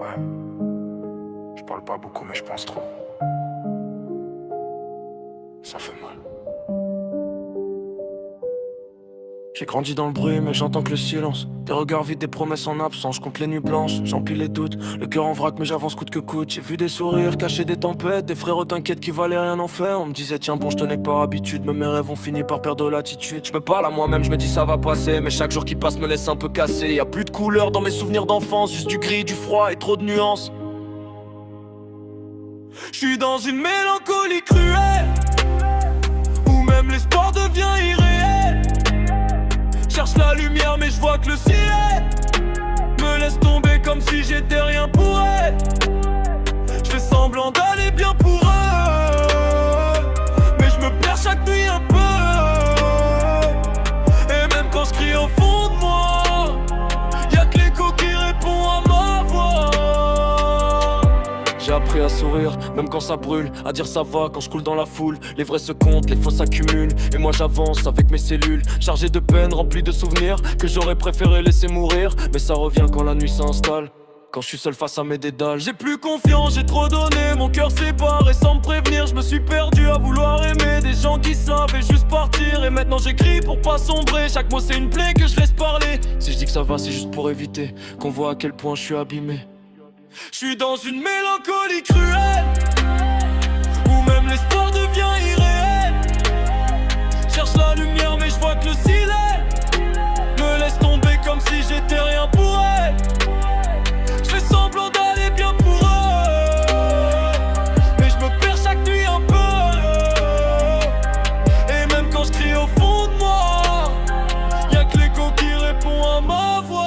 Ouais, je parle pas beaucoup mais je pense trop. Ça fait mal. J'ai grandi dans le bruit mais j'entends que le silence. Des regards vides, des promesses en absence. Je compte les nuits blanches, j'empile les doutes. Le cœur en vrac mais j'avance coûte que coûte. J'ai vu des sourires cacher des tempêtes. Des frérots t'inquiète qui valaient rien en faire. On me disait tiens bon je tenais que par habitude. Mais mes rêves ont fini par perdre l'attitude. Je me parle à moi-même, je me dis ça va passer. Mais chaque jour qui passe me laisse un peu cassé. Y a plus de couleurs dans mes souvenirs d'enfance. Juste du gris, du froid et trop de nuances. Je suis dans une mélancolie cruelle où même l'espoir devient irréel. Cherche la lumière mais je vois que le ciel me laisse tomber comme si j'étais rien pour elle. Je fais semblant d'aller bien pour eux, mais je me perds chaque nuit un peu. Et même quand je crie au fond de moi, y'a que l'écho qui répond à ma voix. J'ai appris à sourire, même quand ça brûle, à dire ça va quand je coule dans la foule. Les vrais se comptent, les faux s'accumulent, et moi j'avance avec mes cellules, chargé de peine, rempli de souvenirs que j'aurais préféré laisser mourir. Mais ça revient quand la nuit s'installe, quand je suis seul face à mes dédales. J'ai plus confiance, j'ai trop donné, mon cœur sépare et sans me prévenir. Je me suis perdu à vouloir aimer des gens qui savaient juste partir. Et maintenant j'écris pour pas sombrer, chaque mot c'est une plaie que je laisse parler. Si je dis que ça va c'est juste pour éviter qu'on voit à quel point je suis abîmé. Je suis dans une mélancolie cruelle où même l'espoir devient irréel. Cherche la lumière mais je vois que le ciel me laisse tomber comme si j'étais rien pour elle. Je fais semblant d'aller bien pour eux, mais je me perds chaque nuit un peu. Et même quand je crie au fond de moi, y'a que l'écho qui répond à ma voix.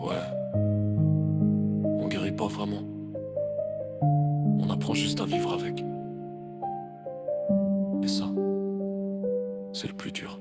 Ouais, on guérit pas vraiment. On apprend juste à vivre avec. Et ça, c'est le plus dur.